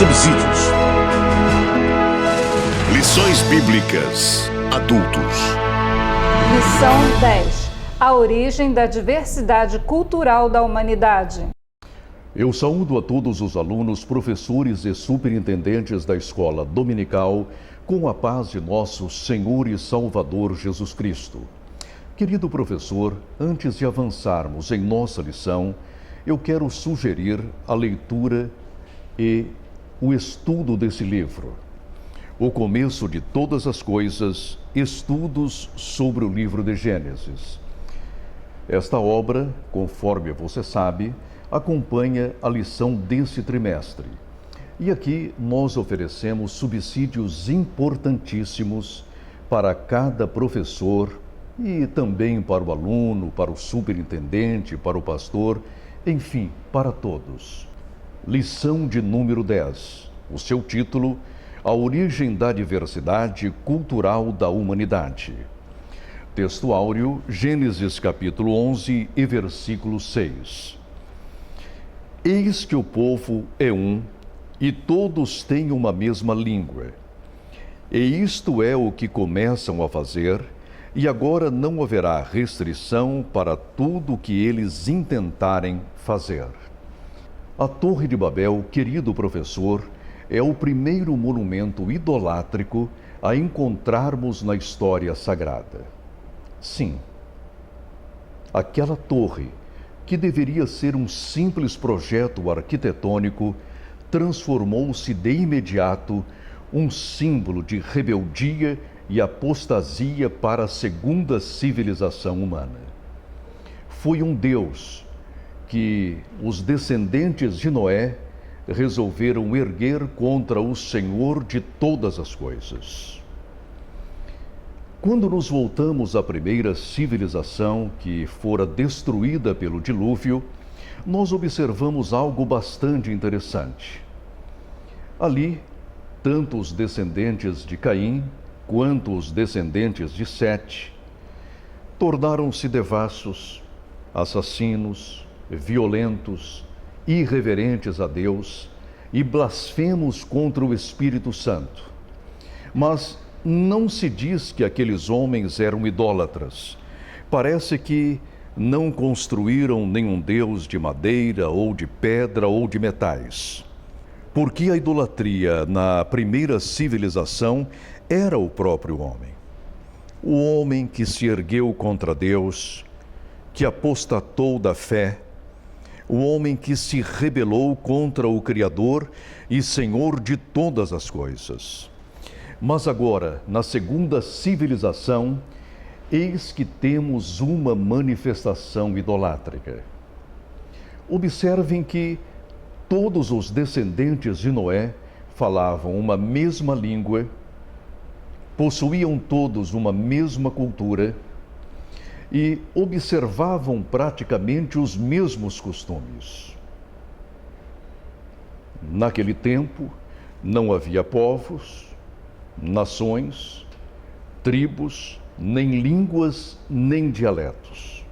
Subsídios. Lições Bíblicas Adultos. Lição 10. A origem da diversidade cultural da humanidade. Eu saúdo a todos os alunos, professores e superintendentes da Escola Dominical com a paz de nosso Senhor e Salvador Jesus Cristo. Querido professor, antes de avançarmos em nossa lição, eu quero sugerir a leitura e o estudo desse livro. O começo de todas as coisas, estudos sobre o livro de Gênesis. Esta obra, conforme você sabe, acompanha a lição desse trimestre. E aqui nós oferecemos subsídios importantíssimos para cada professor e também para o aluno, para o superintendente, para o pastor, enfim, para todos. Lição de número 10. O seu título: A origem da diversidade cultural da humanidade. Texto áureo, Gênesis capítulo 11 e versículo 6. Eis que o povo é um, e todos têm uma mesma língua. E isto é o que começam a fazer, e agora não haverá restrição para tudo o que eles intentarem fazer. A Torre de Babel, querido professor, é o primeiro monumento idolátrico a encontrarmos na história sagrada. Sim, aquela torre, que deveria ser um simples projeto arquitetônico, transformou-se de imediato um símbolo de rebeldia e apostasia para a segunda civilização humana. Foi um Deus que os descendentes de Noé resolveram erguer contra o Senhor de todas as coisas. Quando nos voltamos à primeira civilização que fora destruída pelo dilúvio, nós observamos algo bastante interessante. Ali, tanto os descendentes de Caim quanto os descendentes de Sete tornaram-se devassos, assassinos, violentos, irreverentes a Deus e blasfemos contra o Espírito Santo. Mas não se diz que aqueles homens eram idólatras. Parece que não construíram nenhum deus de madeira ou de pedra ou de metais. Porque a idolatria na primeira civilização era o próprio homem. O homem que se ergueu contra Deus, que apostatou da fé, o homem que se rebelou contra o Criador e Senhor de todas as coisas. Mas agora, na segunda civilização, eis que temos uma manifestação idolátrica. Observem que todos os descendentes de Noé falavam uma mesma língua, possuíam todos uma mesma cultura e observavam praticamente os mesmos costumes. Naquele tempo, não havia povos, nações, tribos, nem línguas, nem dialetos.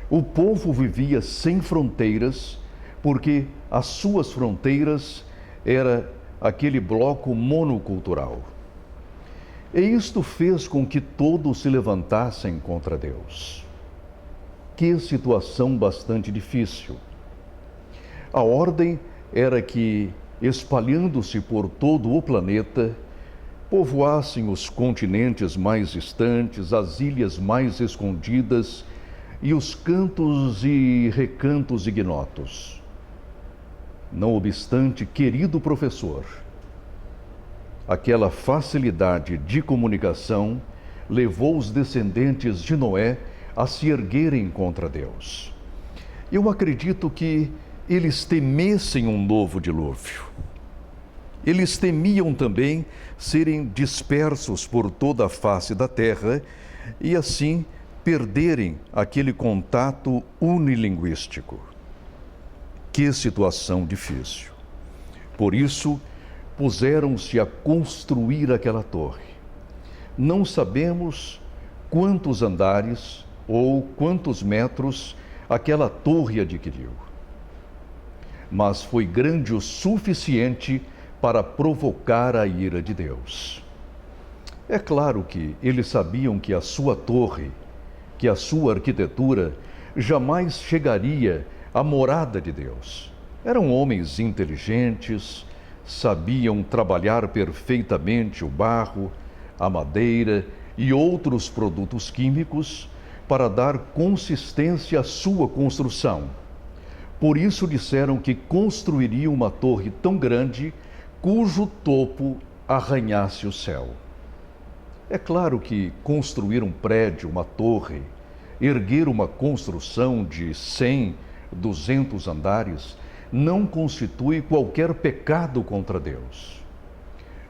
O povo vivia sem fronteiras, porque as suas fronteiras era aquele bloco monocultural. E isto fez com que todos se levantassem contra Deus. Que situação bastante difícil. A ordem era que, espalhando-se por todo o planeta, povoassem os continentes mais distantes, as ilhas mais escondidas e os cantos e recantos ignotos. Não obstante, querido professor, aquela facilidade de comunicação levou os descendentes de Noé a se erguerem contra Deus. Eu acredito que eles temessem um novo dilúvio. Eles temiam também serem dispersos por toda a face da terra e assim perderem aquele contato unilinguístico. Que situação difícil. Por isso, puseram-se a construir aquela torre. Não sabemos quantos andares ou quantos metros aquela torre adquiriu, mas foi grande o suficiente para provocar a ira de Deus. É claro que eles sabiam que a sua torre, que a sua arquitetura jamais chegaria à morada de Deus. Eram homens inteligentes, sabiam trabalhar perfeitamente o barro, a madeira e outros produtos químicos para dar consistência à sua construção. Por isso disseram que construiriam uma torre tão grande cujo topo arranhasse o céu. É claro que construir um prédio, uma torre, erguer uma construção de 100, 200 andares, não constitui qualquer pecado contra Deus.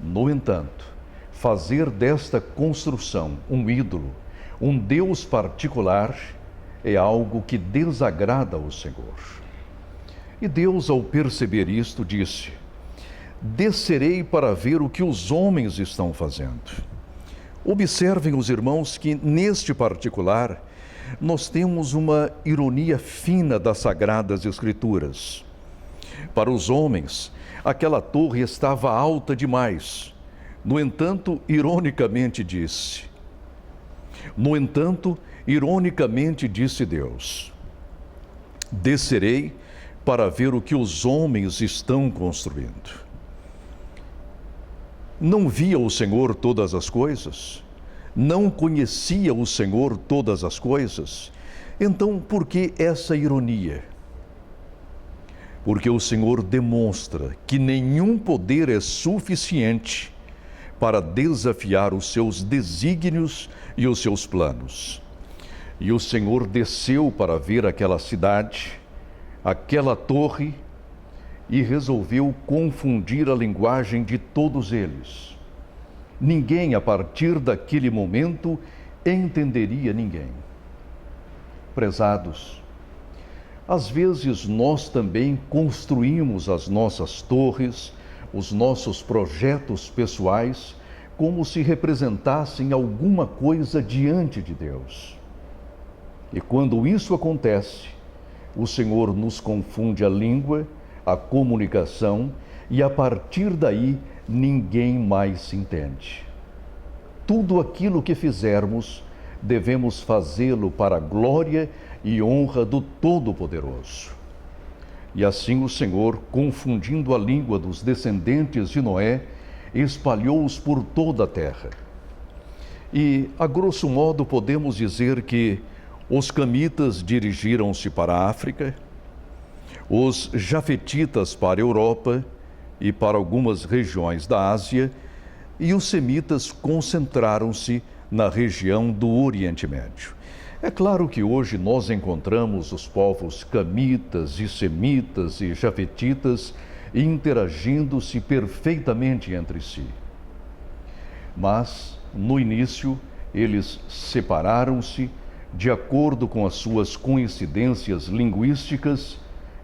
No entanto, fazer desta construção um ídolo, um Deus particular, é algo que desagrada ao Senhor. E Deus, ao perceber isto, disse: descerei para ver o que os homens estão fazendo. Observem os irmãos que, neste particular, nós temos uma ironia fina das Sagradas Escrituras. Para os homens, aquela torre estava alta demais. No entanto, ironicamente disse Deus: descerei para ver o que os homens estão construindo. Não via o Senhor todas as coisas? Não conhecia o Senhor todas as coisas? Então, por que essa ironia? Porque o Senhor demonstra que nenhum poder é suficiente para desafiar os seus desígnios e os seus planos. E o Senhor desceu para ver aquela cidade, aquela torre, e resolveu confundir a linguagem de todos eles. Ninguém, a partir daquele momento, entenderia ninguém. Prezados, às vezes nós também construímos as nossas torres, os nossos projetos pessoais, como se representassem alguma coisa diante de Deus. E quando isso acontece, o Senhor nos confunde a língua, a comunicação, e a partir daí ninguém mais se entende. Tudo aquilo que fizermos, devemos fazê-lo para a glória e honra do Todo-Poderoso. E assim o Senhor, confundindo a língua dos descendentes de Noé, espalhou-os por toda a terra. E, a grosso modo, podemos dizer que os camitas dirigiram-se para a África, os jafetitas para a Europa e para algumas regiões da Ásia, e os semitas concentraram-se na região do Oriente Médio. É claro que hoje nós encontramos os povos camitas e semitas e jafetitas interagindo-se perfeitamente entre si. Mas, no início, eles separaram-se de acordo com as suas coincidências linguísticas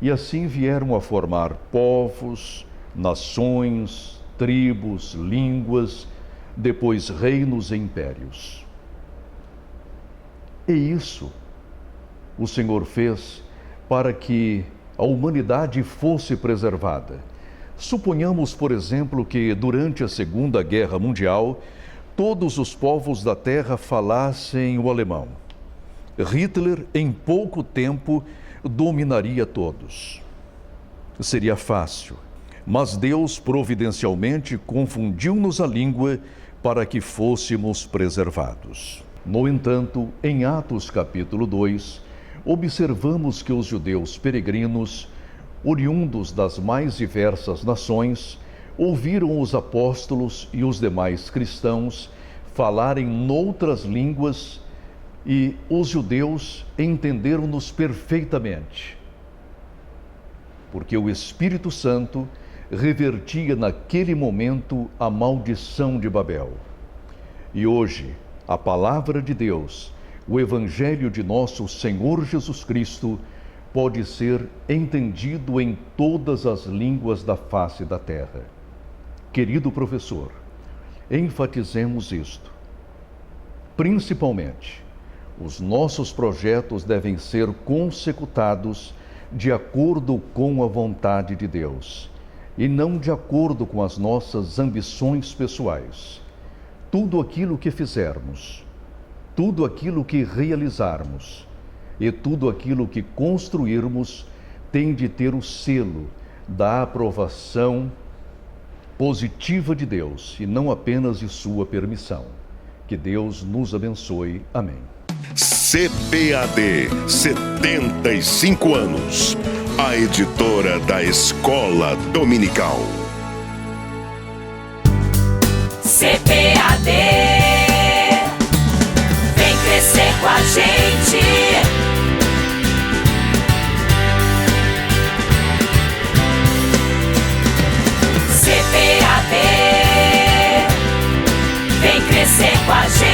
e assim vieram a formar povos, nações, tribos, línguas, depois reinos e impérios. E isso o Senhor fez para que a humanidade fosse preservada. Suponhamos, por exemplo, que durante a Segunda Guerra Mundial, todos os povos da Terra falassem o alemão. Hitler, em pouco tempo, dominaria todos. Seria fácil, mas Deus providencialmente confundiu-nos a língua para que fôssemos preservados. No entanto, em Atos capítulo 2, observamos que os judeus peregrinos, oriundos das mais diversas nações, ouviram os apóstolos e os demais cristãos falarem noutras línguas e os judeus entenderam-nos perfeitamente, porque o Espírito Santo revertia naquele momento a maldição de Babel. E hoje, a palavra de Deus o Evangelho de nosso Senhor Jesus Cristo pode ser entendido em todas as línguas da face da terra. Querido professor, enfatizemos isto. Principalmente, os nossos projetos devem ser consecutados de acordo com a vontade de Deus e não de acordo com as nossas ambições pessoais. Tudo aquilo que fizermos, tudo aquilo que realizarmos e tudo aquilo que construirmos tem de ter o selo da aprovação positiva de Deus e não apenas de sua permissão. Que Deus nos abençoe. Amém. CPAD, 75 anos. A editora da Escola Dominical. CPAD, vem crescer com a gente. CPAD, vem crescer com a gente.